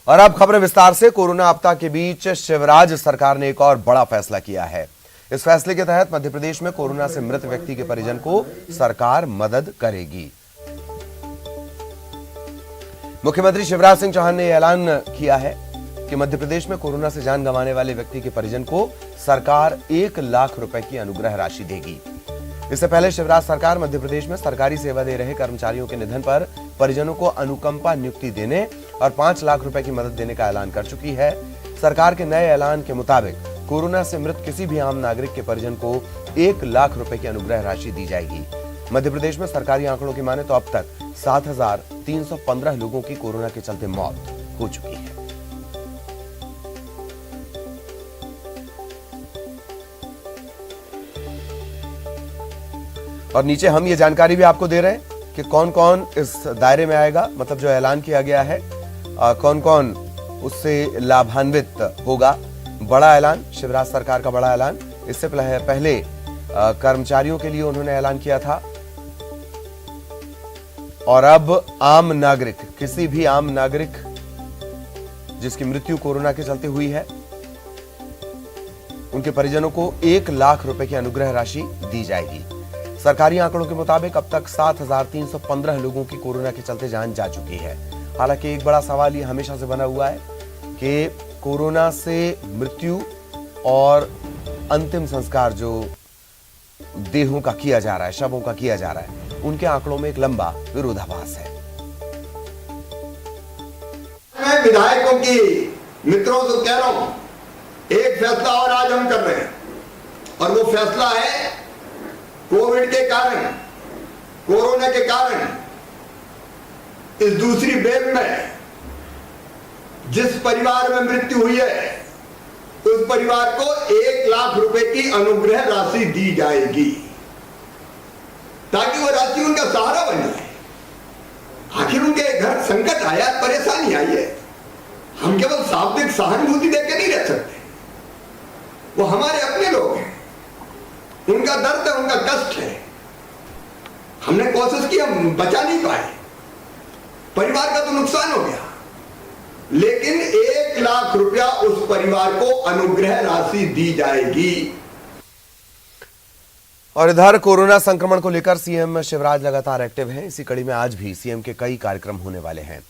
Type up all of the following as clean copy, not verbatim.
और अब खबरें विस्तार से। कोरोना आपदा के बीच शिवराज सरकार ने एक और बड़ा फैसला किया है। इस फैसले के तहत मध्य प्रदेश में कोरोना से मृत व्यक्ति के परिजन को सरकार मदद करेगी। मुख्यमंत्री शिवराज सिंह चौहान ने ऐलान किया है कि मध्य प्रदेश में कोरोना से जान गंवाने वाले व्यक्ति के परिजन को सरकार 1 लाख रुपए की अनुग्रह राशि देगी। इससे पहले शिवराज सरकार मध्य प्रदेश में सरकारी सेवा दे रहे कर्मचारियों के निधन पर परिजनों को अनुकंपा नियुक्ति देने और 5 लाख रुपए की मदद देने का ऐलान कर चुकी है। सरकार के नए ऐलान के मुताबिक कोरोना से मृत किसी भी आम नागरिक के परिजन को 1 लाख रुपए की अनुग्रह राशि दी जाएगी। मध्य प्रदेश में सरकारी आंकड़ों की माने तो अब तक 7,315 लोगों की कोरोना के चलते मौत हो चुकी है। और नीचे हम ये जानकारी भी आपको दे रहे हैं कि कौन कौन इस दायरे में आएगा, मतलब जो ऐलान किया गया है कौन कौन उससे लाभान्वित होगा। बड़ा ऐलान, शिवराज सरकार का बड़ा ऐलान। इससे पहले कर्मचारियों के लिए उन्होंने ऐलान किया था और अब आम नागरिक, किसी भी आम नागरिक जिसकी मृत्यु कोरोना के चलते हुई है, उनके परिजनों को 1 लाख रुपए की अनुग्रह राशि दी जाएगी। सरकारी आंकड़ों के मुताबिक अब तक 7,315 लोगों की कोरोना के चलते जान जा चुकी है। हालांकि एक बड़ा सवाल ये हमेशा से बना हुआ है कि कोरोना से मृत्यु और अंतिम संस्कार जो देहों का किया जा रहा है, शवों का किया जा रहा है, उनके आंकड़ों में एक लंबा विरोधाभास है। मैं विधायकों की मित्रों से कह रहा हूं, एक फैसला और आज हम कर रहे हैं और वो फैसला है कोविड के कारण, कोरोना के कारण इस दूसरी वेव में जिस परिवार में मृत्यु हुई है उस परिवार को 1 लाख रुपए की अनुग्रह राशि दी जाएगी ताकि वो राशि उनका सहारा बन जाए। आखिर उनके घर संकट आया, परेशानी आई है, हम केवल शाब्दिक सहानुभूति देकर नहीं रह सकते। वो हमारे अपने लोग हैं, उनका दर्द है, उनका कष्ट है। हमने कोशिश की, हम बचा नहीं पाए, परिवार का तो नुकसान हो गया, लेकिन 1 लाख रुपया उस परिवार को अनुग्रह राशि दी जाएगी। और इधर कोरोना संक्रमण को लेकर सीएम शिवराज लगातार एक्टिव हैं। इसी कड़ी में आज भी सीएम के कई कार्यक्रम होने वाले हैं।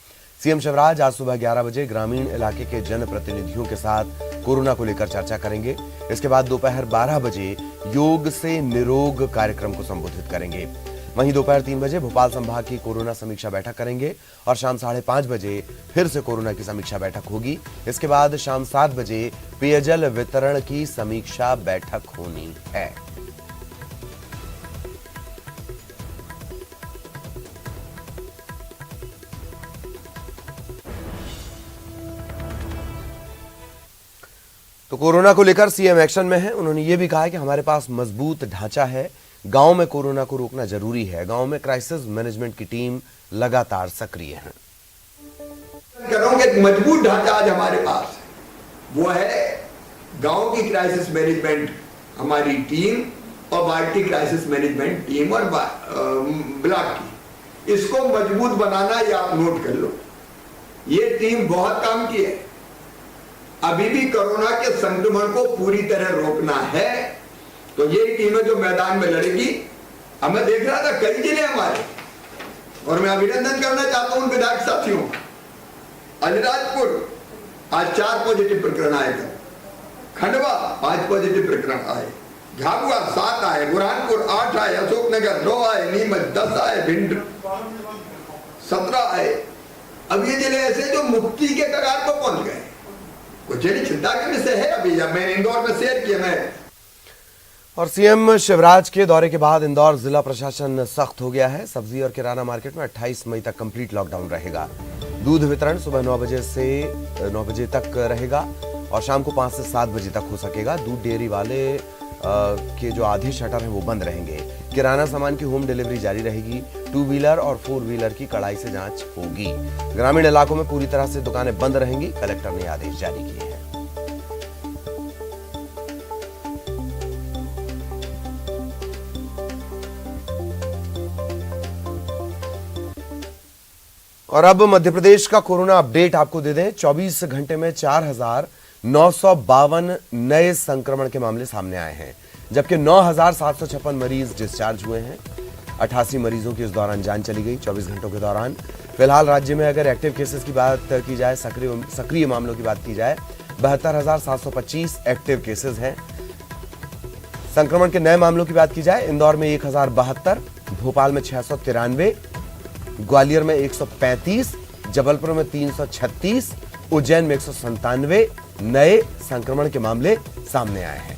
सीएम शिवराज आज सुबह 11 बजे ग्रामीण इलाके के जनप्रतिनिधियों के साथ कोरोना को लेकर चर्चा करेंगे। इसके बाद दोपहर 12 बजे योग से निरोग कार्यक्रम को संबोधित करेंगे। वहीं दोपहर 3 बजे भोपाल संभाग की कोरोना समीक्षा बैठक करेंगे और शाम 5:30 बजे फिर से कोरोना की समीक्षा बैठक होगी। इसके बाद शाम 7 बजे पेयजल वितरण की समीक्षा बैठक होनी है। तो कोरोना को लेकर सीएम एक्शन में है। उन्होंने ये भी कहा है कि हमारे पास मजबूत ढांचा है, गांव में कोरोना को रोकना जरूरी है। गांव में क्राइसिस मैनेजमेंट की टीम लगातार सक्रिय है। एक मजबूत ढांचा आज हमारे पास है, वो है गांव की क्राइसिस मैनेजमेंट हमारी टीम और वार्ड की क्राइसिस मैनेजमेंट टीम और ब्लॉक की। इसको मजबूत बनाना, ये आप नोट कर लो। ये टीम बहुत काम की है। अभी भी कोरोना के संक्रमण को पूरी तरह रोकना है तो ये टीमें जो मैदान में लड़ेगी। अब मैं देख रहा था कई जिले हमारे, और मैं अभिनंदन करना चाहता हूं विधायक साथियों। अलीराजपुर आज 4 पॉजिटिव प्रकरण आए थे, खंडवा 5 पॉजिटिव प्रकरण आए, झाबुआ 7 आए, बुरहानपुर 8 आए, अशोकनगर 9 आए, नीमच 10 आए, भिंड 17 आए। अब ये जिले ऐसे जो मुक्ति के कगार पर पहुंच गए। कुछ चिंता का विषय है। अभी जब मैंने इंदौर में शेयर किया मैं। और सीएम शिवराज के दौरे के बाद इंदौर जिला प्रशासन सख्त हो गया है। सब्जी और किराना मार्केट में 28 मई तक कंप्लीट लॉकडाउन रहेगा। दूध वितरण सुबह 9 बजे से 9 बजे तक रहेगा और शाम को 5 से 7 बजे तक हो सकेगा। दूध डेयरी वाले के जो आधी शटर हैं वो बंद रहेंगे। किराना सामान की होम डिलीवरी जारी रहेगी। 2 व्हीलर और 4 व्हीलर की कड़ाई से जांच होगी। ग्रामीण इलाकों में पूरी तरह से दुकानें बंद रहेंगी। कलेक्टर ने आदेश जारी किए हैं। और अब मध्य प्रदेश का कोरोना अपडेट आपको दे दें। 24 घंटे में 4,952 नए संक्रमण के मामले सामने आए हैं, जबकि 9,756 मरीज डिस्चार्ज हुए हैं। 88 मरीजों की इस दौरान जान चली गई 24 घंटों के दौरान। फिलहाल राज्य में अगर एक्टिव केसेस की बात की जाए, सक्रिय मामलों की बात की जाए, 72,725 एक्टिव केसेस हैं। संक्रमण के नए मामलों की बात की जाए, इंदौर में 1,072, भोपाल में 693, ग्वालियर में 135, जबलपुर में 336, उज्जैन में 197 नए संक्रमण के मामले सामने आए हैं।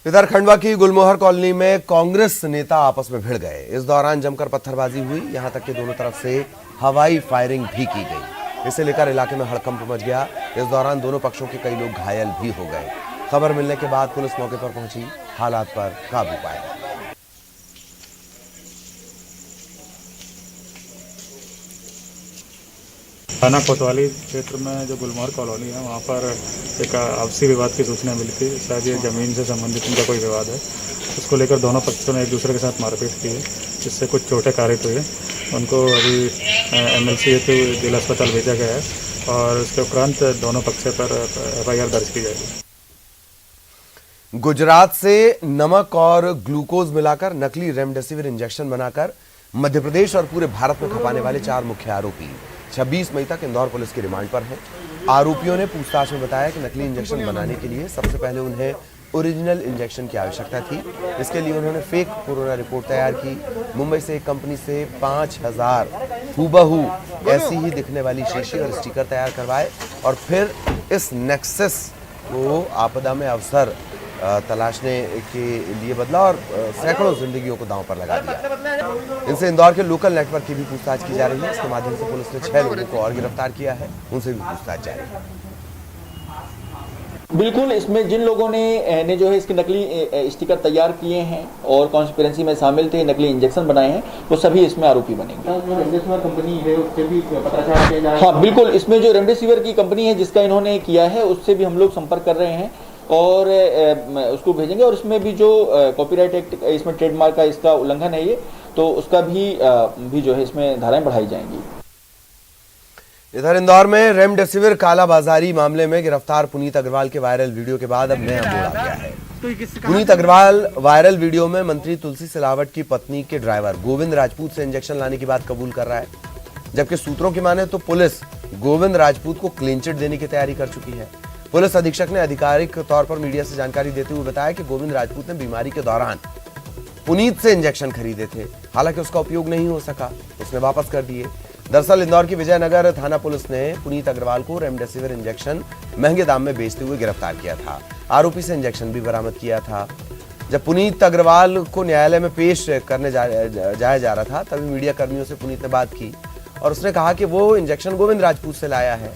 इधर खंडवा की गुलमोहर कॉलोनी में कांग्रेस नेता आपस में भिड़ गए। इस दौरान जमकर पत्थरबाजी हुई, यहां तक कि दोनों तरफ से हवाई फायरिंग भी की गई। इसे लेकर इलाके में हड़कंप मच गया। इस दौरान दोनों पक्षों के कई लोग घायल भी हो गए। खबर मिलने के बाद पुलिस मौके पर पहुंची, हालात पर काबू पाया। थाना कोतवाली क्षेत्र में जो गुलमोहर कॉलोनी है, वहाँ पर एक आपसी विवाद की सूचना मिली थी। शायद ये ज़मीन से संबंधित उनका कोई विवाद है। उसको लेकर दोनों पक्षों ने एक दूसरे के साथ मारपीट की है, जिससे कुछ चोटें कारित हुई है। उनको अभी MLC हेतु जिला अस्पताल भेजा गया है और उसके उपरांत दोनों पक्षों पर FIR दर्ज की जाएगी। गुजरात से नमक और ग्लूकोज मिलाकर नकली रेमडेसिविर इंजेक्शन बनाकर मध्य प्रदेश और पूरे भारत में खपाने वाले 4 मुख्य आरोपी 26 मई तक इंदौर पुलिस की रिमांड पर हैं। आरोपियों ने पूछताछ में बताया कि नकली इंजेक्शन बनाने के लिए सबसे पहले उन्हें ओरिजिनल इंजेक्शन की आवश्यकता थी। इसके लिए उन्होंने फेक कोरोना रिपोर्ट तैयार की। मुंबई से एक कंपनी से 5,000 हूबहू ऐसी ही दिखने वाली शीशी और स्टिकर तैयार करवाए और फिर इस नेक्सस को आपदा में अवसर तलाशने के लिए बदला और सैकड़ों जिंदगियों को दांव पर लगा दिया। इनसे इंदौर के लोकल नेटवर्क की भी पूछताछ की जा रही है। इसके माध्यम से पुलिस ने 6 लोगों को और गिरफ्तार किया है, उनसे भी पूछताछ जारी है। बिल्कुल, इसमें जिन लोगों ने जो है इसके नकली स्टिकर तैयार किए हैं और कॉन्स्पिरेंसी में शामिल थे, नकली इंजेक्शन बनाए हैं, वो सभी इसमें आरोपी बनेंगे। रेमडेसिविर कंपनी है उससे भी पत्राचार किया जा रहा है। हाँ बिल्कुल, इसमें जो रेमडेसिविर की कंपनी है जिसका इन्होंने किया है, उससे भी हम लोग संपर्क कर रहे हैं और उसको भेजेंगे। और इसमें भी जो कॉपीराइट एक्ट, इसमें ट्रेडमार्क का इसका उल्लंघन है ये, तो उसका भी जो है इसमें धाराएं बढ़ाई जाएंगी। इधर इंदौर में रेमडेसिविर कालाबाजारी मामले में गिरफ्तार पुनीत अग्रवाल के वायरल वीडियो के बाद अब नया मोड़ आ गया है। पुनीत अग्रवाल वायरल वीडियो में मंत्री तुलसी सिलावट की पत्नी के ड्राइवर गोविंद राजपूत से इंजेक्शन लाने की बात कबूल कर रहा है, जबकि सूत्रों की माने तो पुलिस गोविंद राजपूत को क्लीन चिट देने की तैयारी कर चुकी है। पुलिस अधीक्षक ने आधिकारिक तौर पर मीडिया से जानकारी देते हुए बताया कि गोविंद राजपूत ने बीमारी के दौरान पुनीत से इंजेक्शन खरीदे थे, हालांकि उसका उपयोग नहीं हो सका, उसने वापस कर दिए। दरअसल इंदौर की विजयनगर थाना पुलिस ने पुनीत अग्रवाल को रेमडेसिविर इंजेक्शन महंगे दाम में बेचते हुए गिरफ्तार किया था। आरोपी से इंजेक्शन भी बरामद किया था। जब पुनीत अग्रवाल को न्यायालय में पेश करने जाया जा रहा था, तभी मीडिया कर्मियों से पुनीत ने बात की और उसने कहा कि वो इंजेक्शन गोविंद राजपूत से लाया है।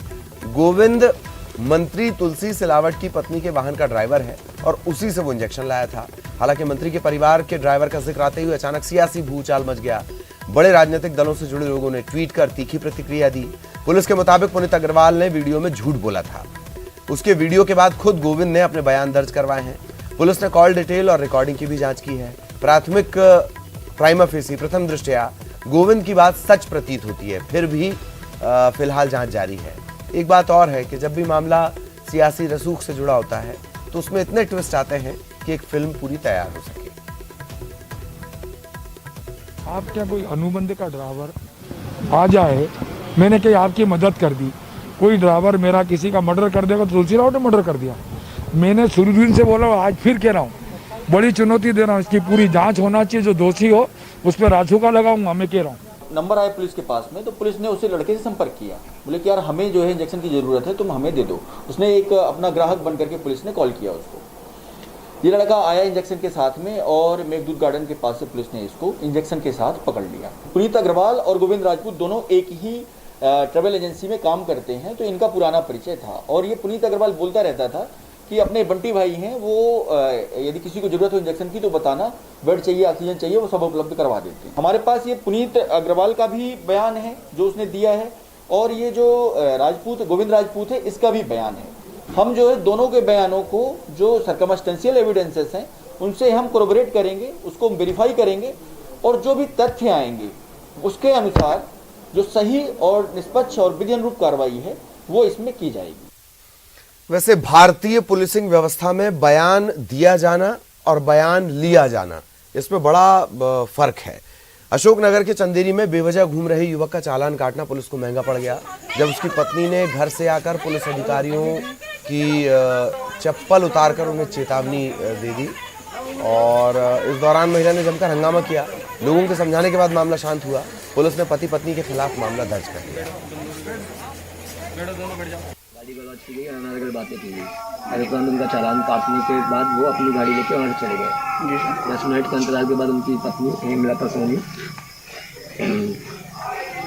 गोविंद मंत्री तुलसी सिलावट की पत्नी के वाहन का ड्राइवर है और उसी से वो इंजेक्शन लाया था। हालांकि मंत्री के परिवार के ड्राइवर का जिक्र आते हुए अचानक सियासी भूचाल मच गया। बड़े राजनीतिक दलों से जुड़े लोगों ने ट्वीट कर तीखी प्रतिक्रिया दी। पुलिस के मुताबिक पुनीत अग्रवाल ने वीडियो में झूठ बोला था। उसके वीडियो के बाद खुद गोविंद ने अपने बयान दर्ज करवाए हैं। पुलिस ने कॉल डिटेल और रिकॉर्डिंग की भी जांच की है। प्राथमिक प्राइमा फेसी प्रथम दृष्टया गोविंद की बात सच प्रतीत होती है, फिर भी फिलहाल जांच जारी है। एक बात और है कि जब भी मामला सियासी रसूख से जुड़ा होता है तो उसमें इतने ट्विस्ट आते हैं कि एक फिल्म पूरी तैयार हो सके। आप क्या कोई अनुबंध का ड्राइवर आ जाए, मैंने कहीं आपकी मदद कर दी, कोई ड्राइवर मेरा किसी का मर्डर कर देगा, तुलसी राव ने मर्डर कर दिया। मैंने शुरू दिन से बोला, आज फिर कह रहा हूँ, बड़ी चुनौती दे रहा हूँ, इसकी पूरी जांच होना चाहिए, जो दोषी हो उस पर राजूका लगाऊंगा, मैं कह रहा हूँ। नंबर आया पुलिस के पास में, तो पुलिस ने उसे लड़के से संपर्क किया, बोले कि यार हमें जो है इंजेक्शन की जरूरत है, तुम हमें दे दो। उसने एक अपना ग्राहक बन करके पुलिस ने कॉल किया उसको। ये लड़का आया इंजेक्शन के साथ में और मेघदूत गार्डन के पास से पुलिस ने इसको इंजेक्शन के साथ पकड़ लिया। पुनीत अग्रवाल और गोविंद राजपूत दोनों एक ही ट्रैवल एजेंसी में काम करते हैं, तो इनका पुराना परिचय था। और ये पुनीत अग्रवाल बोलता रहता था कि अपने बंटी भाई हैं, वो यदि किसी को जरूरत हो इंजेक्शन की तो बताना, बेड चाहिए, ऑक्सीजन चाहिए, वो सब उपलब्ध करवा देते हैं। हमारे पास ये पुनीत अग्रवाल का भी बयान है जो उसने दिया है, और ये जो राजपूत गोविंद राजपूत है इसका भी बयान है। हम जो है दोनों के बयानों को जो सर्कमस्टेंशियल एविडेंसेस हैं उनसे हम कोरोबरेट करेंगे, उसको वेरीफाई करेंगे और जो भी तथ्य आएंगे उसके अनुसार जो सही और निष्पक्ष और विधि अनुरूप कार्रवाई है वो इसमें की जाएगी। वैसे भारतीय पुलिसिंग व्यवस्था में बयान दिया जाना और बयान लिया जाना, इसमें बड़ा फर्क है। अशोकनगर के चंदेरी में बेवजह घूम रहे युवक का चालान काटना पुलिस को महंगा पड़ गया जब उसकी पत्नी ने घर से आकर पुलिस अधिकारियों की चप्पल उतारकर उन्हें चेतावनी दे दी और इस दौरान महिला ने जमकर हंगामा किया। लोगों के समझाने के बाद मामला शांत हुआ। पुलिस ने पति पत्नी के खिलाफ मामला दर्ज कर लिया। गाड़ी गलौज की गई, अनारगढ़ बातें की गई और तुरंत उनका चालान काटने के बाद वो अपनी गाड़ी लेके वहाँ चले गए। 10 मिनट के अंतराल के बाद उनकी पत्नी हेमलता सोनी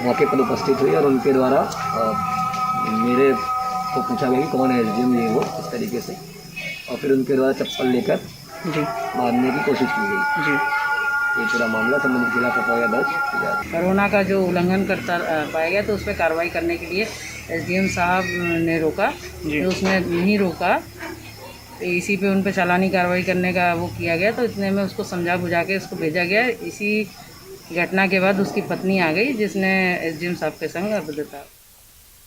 मौके पर उपस्थित हुई और उनके द्वारा मेरे को पूछा गया कि कौन है एसडीएम ये वो इस तरीके से, और फिर उनके द्वारा चप्पल लेकर मारने की कोशिश की गई। ये पूरा मामला संबंधित जिला एफआईआर दर्ज किया। कोरोना का जो उल्लंघन करता पाया गया तो उस पर कार्रवाई करने के लिए एसडीएम साहब ने रोका, तो उसने नहीं रोका, तो इसी पे उन पर चालानी कार्रवाई करने का वो किया गया। तो इतने में उसको समझा बुझा के उसको भेजा गया। इसी घटना के बाद उसकी पत्नी आ गई जिसने एसडीएम साहब के संग अभद्रता।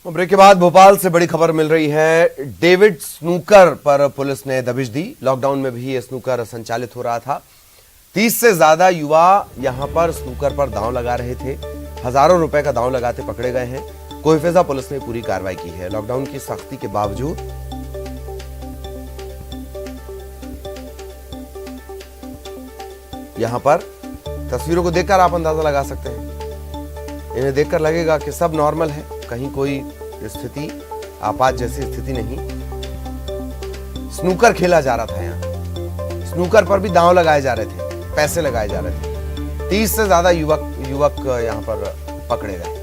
ब्रेक के बाद भोपाल से बड़ी खबर मिल रही है। डेविड स्नूकर पर पुलिस ने दबिश दी। लॉकडाउन में भी ये स्नूकर संचालित हो रहा था। 30 से ज्यादा युवा यहां पर स्नूकर पर दांव लगा रहे थे। हजारों रुपए का दांव लगाते पकड़े गए हैं। कोईफेजा पुलिस ने पूरी कार्रवाई की है। लॉकडाउन की सख्ती के बावजूद यहां पर तस्वीरों को देखकर आप अंदाजा लगा सकते हैं। इन्हें देखकर लगेगा कि सब नॉर्मल है, कहीं कोई स्थिति आपात जैसी स्थिति नहीं। स्नूकर खेला जा रहा था यहां। स्नूकर पर भी दांव लगाए जा रहे थे, पैसे लगाए जा रहे थे। 30 से ज्यादा युवक यहां पर पकड़े गए।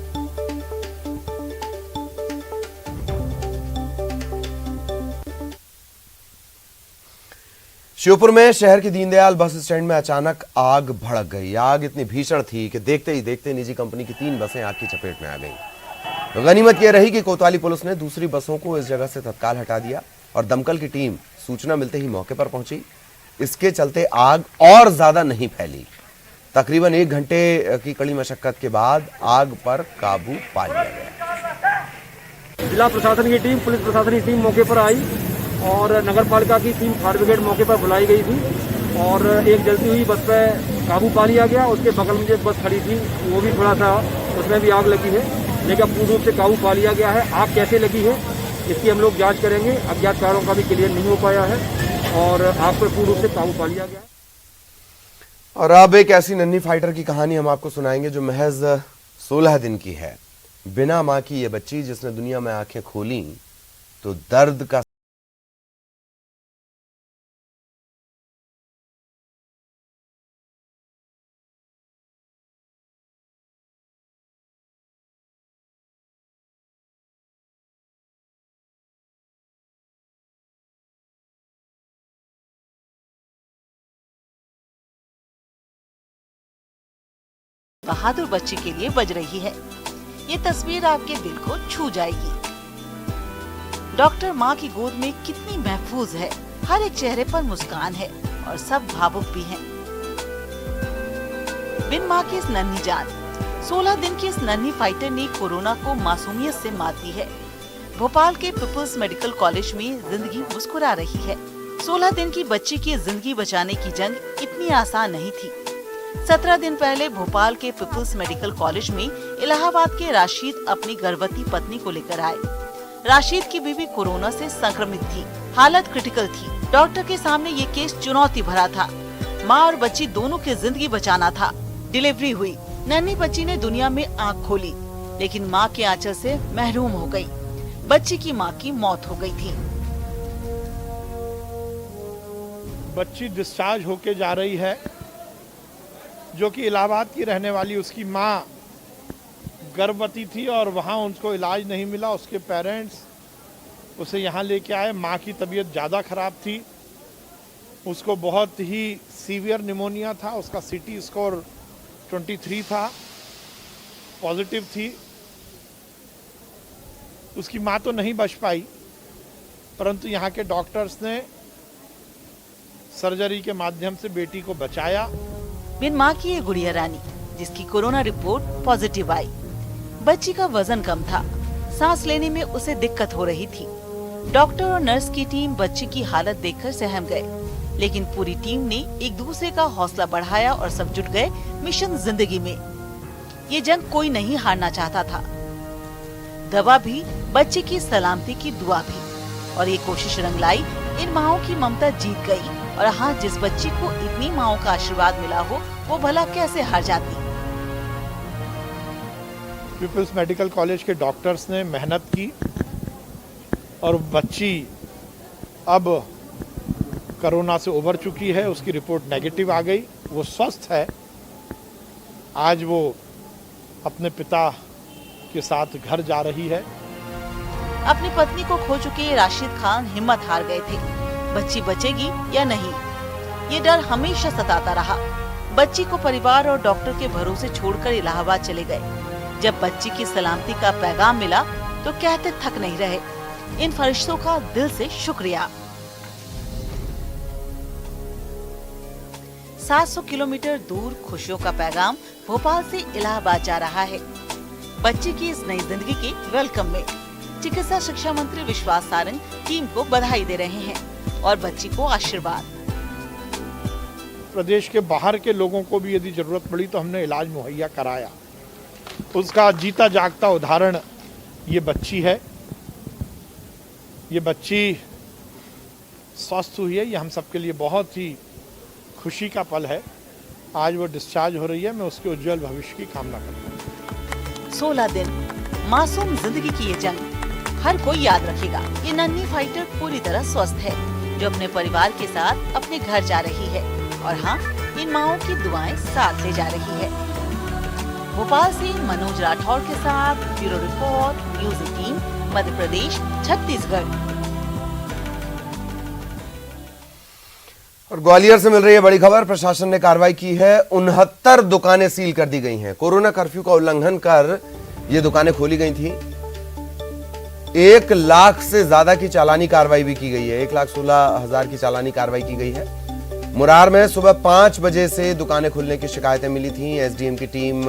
श्योपुर में शहर के दीनदयाल बस स्टैंड में अचानक आग भड़क गई। आग इतनी भीषण थी कि देखते ही देखते निजी कंपनी की 3 बसें आग की चपेट में आ गईं। गनीमत यह रही कि कोतवाली पुलिस ने दूसरी बसों को इस जगह से तत्काल हटा दिया और दमकल की टीम सूचना मिलते ही मौके पर पहुंची। इसके चलते आग और ज्यादा नहीं फैली। तकरीबन 1 घंटे की कड़ी मशक्कत के बाद आग पर काबू पा लिया गया। जिला प्रशासन की टीम, पुलिस प्रशासन की टीम मौके पर आई और नगर पालिका की टीम, फायर ब्रिगेड मौके पर बुलाई गई थी और एक जलती हुई बस पे काबू पा लिया गया। उसके बगल में जो बस खड़ी थी वो भी थोड़ा सा, उसमें भी आग लगी है, लेकिन पूर्ण रूप से काबू पा लिया गया है। आग कैसे लगी है इसकी हम लोग जांच करेंगे। अज्ञात कारणों का भी क्लियर नहीं हो पाया है और आग पर पूर्ण रूप से काबू पा लिया गया। और अब एक ऐसी नन्ही फाइटर की कहानी हम आपको सुनाएंगे जो महज 16 दिन की है। बिना मां की ये बच्ची जिसने दुनिया में आंखें खोली तो दर्द का बहादुर बच्चे के लिए बज रही है। ये तस्वीर आपके दिल को छू जाएगी। डॉक्टर माँ की गोद में कितनी महफूज है। हर एक चेहरे पर मुस्कान है और सब भावुक भी हैं। बिन माँ की इस नन्ही जान, 16 दिन की इस नन्ही फाइटर ने कोरोना को मासूमियत से मात दी है। भोपाल के पीपल्स मेडिकल कॉलेज में जिंदगी मुस्कुरा रही है। 16 दिन की बच्ची की जिंदगी बचाने की जंग इतनी आसान नहीं थी। 17 दिन पहले भोपाल के पीपल्स मेडिकल कॉलेज में इलाहाबाद के राशिद अपनी गर्भवती पत्नी को लेकर आए। राशिद की बीवी कोरोना से संक्रमित थी, हालत क्रिटिकल थी। डॉक्टर के सामने ये केस चुनौती भरा था। माँ और बच्ची दोनों की जिंदगी बचाना था। डिलीवरी हुई। नन्ही बच्ची ने दुनिया में आँख खोली, लेकिन माँ के आंचल से महरूम हो गयी। बच्ची की माँ की मौत हो गयी थी। बच्ची डिस्चार्ज होके जा रही है, जो कि इलाहाबाद की रहने वाली उसकी माँ गर्भवती थी और वहाँ उनको इलाज नहीं मिला। उसके पेरेंट्स उसे यहाँ लेके आए। माँ की तबीयत ज़्यादा ख़राब थी, उसको बहुत ही सीवियर निमोनिया था। उसका सीटी स्कोर 23 था, पॉजिटिव थी। उसकी माँ तो नहीं बच पाई, परंतु यहाँ के डॉक्टर्स ने सर्जरी के माध्यम से बेटी को बचाया। बिन मां की ये गुड़िया रानी, जिसकी कोरोना रिपोर्ट पॉजिटिव आई। बच्ची का वजन कम था, सांस लेने में उसे दिक्कत हो रही थी। डॉक्टर और नर्स की टीम बच्ची की हालत देखकर सहम गए, लेकिन पूरी टीम ने एक दूसरे का हौसला बढ़ाया और सब जुट गए मिशन जिंदगी में। ये जंग कोई नहीं हारना चाहता था। दवा भी, बच्चे की सलामती की दुआ भी, और ये कोशिश रंग लाई। इन माओं की ममता जीत गई। और हाँ, जिस बच्ची को इतनी माओं का आशीर्वाद मिला हो, वो भला कैसे हार जाती। पीपल्स मेडिकल कॉलेज के डॉक्टर्स ने मेहनत की और बच्ची अब कोरोना से उबर चुकी है। उसकी रिपोर्ट नेगेटिव आ गई, वो स्वस्थ है। आज वो अपने पिता के साथ घर जा रही है। अपनी पत्नी को खो चुके राशिद खान हिम्मत हार गए थे। बच्ची बचेगी या नहीं, ये डर हमेशा सताता रहा। बच्ची को परिवार और डॉक्टर के भरोसे छोड़कर इलाहाबाद चले गए। जब बच्ची की सलामती का पैगाम मिला तो कहते थक नहीं रहे। इन फरिश्तों का दिल से शुक्रिया। 700 किलोमीटर दूर खुशियों का पैगाम भोपाल से इलाहाबाद जा रहा है। बच्ची की इस नई जिंदगी के वेलकम में चिकित्सा शिक्षा मंत्री विश्वास सारंग टीम को बधाई दे रहे हैं और बच्ची को आशीर्वाद। प्रदेश के बाहर के लोगों को भी यदि जरूरत पड़ी तो हमने इलाज मुहैया कराया। उसका जीता जागता उदाहरण ये बच्ची है। ये बच्ची स्वस्थ हुई है, ये हम सबके लिए बहुत ही खुशी का पल है। आज वो डिस्चार्ज हो रही है। मैं उसके उज्जवल भविष्य की कामना करता हूँ। 16 दिन मासूम जिंदगी की ये जंग हर कोई याद रखेगा। ये नन्ही फाइटर पूरी तरह स्वस्थ है, जो अपने परिवार के साथ अपने घर जा रही है। और हाँ, इन माओं की दुआएं साथ ले जा रही है। भोपाल से मनोज राठौर के साथ bureau report, news 18, Madhya Pradesh, Chhattisgarh. और ग्वालियर से मिल रही है बड़ी खबर। प्रशासन ने कार्रवाई की है। 69 दुकानें सील कर दी गई हैं। कोरोना कर्फ्यू का उल्लंघन कर ये दुकानें खोली गई थी। 1 लाख से ज्यादा की चालानी कार्रवाई भी की गई है। 1,16,000 की चालानी कार्रवाई की गई है। मुरार में सुबह 5 बजे से दुकानें खुलने की शिकायतें मिली थी। एसडीएम की टीम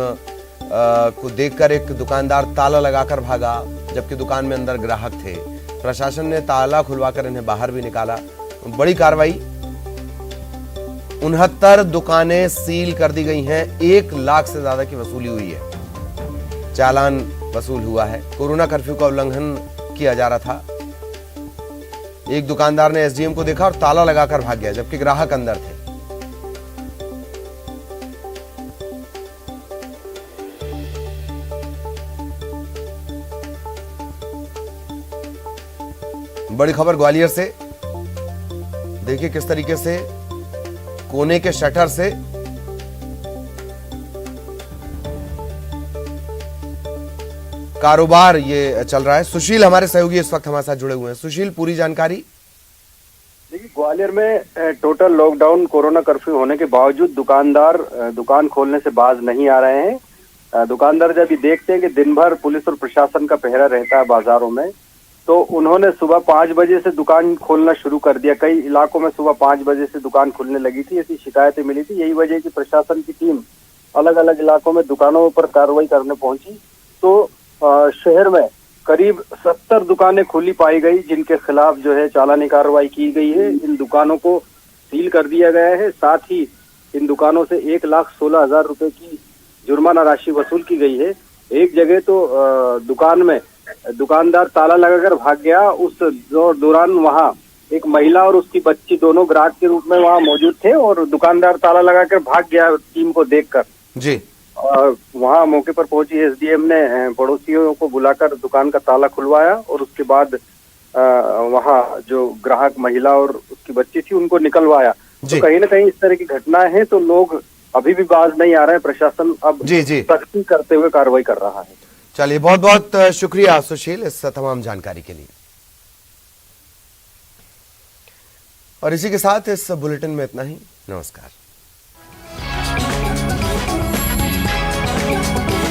को देखकर एक दुकानदार ताला लगाकर भागा, जबकि दुकान में अंदर ग्राहक थे। प्रशासन ने ताला खुलवाकर इन्हें बाहर भी निकाला। बड़ी कार्रवाई। 69 दुकानें सील कर दी गई हैं। 1 लाख से ज्यादा की वसूली हुई है। चालान वसूल हुआ है। कोरोना कर्फ्यू का उल्लंघन किया जा रहा था। एक दुकानदार ने एसडीएम को देखा और ताला लगाकर भाग गया, जबकि ग्राहक अंदर थे। बड़ी खबर ग्वालियर से। देखिए किस तरीके से कोने के शटर से कारोबार ये चल रहा है। सुशील हमारे सहयोगी इस वक्त हमारे साथ जुड़े हुए हैं। सुशील, पूरी जानकारी। देखिए, ग्वालियर में टोटल लॉकडाउन कोरोना कर्फ्यू होने के बावजूद दुकानदार दुकान खोलने से बाज नहीं आ रहे हैं। दुकानदार जब ये देखते हैं कि दिन भर पुलिस और प्रशासन का पहरा रहता है बाजारों में, तो उन्होंने सुबह 5 बजे से दुकान खोलना शुरू कर दिया। कई इलाकों में सुबह 5 बजे से दुकान खुलने लगी थी। ऐसी शिकायतें मिली थी। यही वजह की प्रशासन की टीम अलग अलग इलाकों में दुकानों पर कार्रवाई करने पहुंची। तो शहर में करीब 70 दुकानें खुली पाई गई, जिनके खिलाफ जो है चालानी कार्रवाई की गई है। इन दुकानों को सील कर दिया गया है। साथ ही इन दुकानों से 1,16,000 रुपए की जुर्माना राशि वसूल की गई है। एक जगह तो दुकान में दुकानदार ताला लगाकर भाग गया। उस दौरान वहां एक महिला और उसकी बच्ची दोनों ग्राहक के रूप में वहां मौजूद थे और दुकानदार ताला लगाकर भाग गया टीम को देखकर। जी। वहां मौके पर पहुंची एसडीएम ने पड़ोसियों को बुलाकर दुकान का ताला खुलवाया और उसके बाद वहां जो ग्राहक महिला और उसकी बच्ची थी उनको निकलवाया। तो कहीं ना कहीं इस तरह की घटनाएं हैं, तो लोग अभी भी बाज नहीं आ रहे हैं। प्रशासन अब सख्ती करते हुए कार्रवाई कर रहा है। चलिए, बहुत बहुत शुक्रिया सुशील इस तमाम जानकारी के लिए। और इसी के साथ इस बुलेटिन में इतना ही। नमस्कार।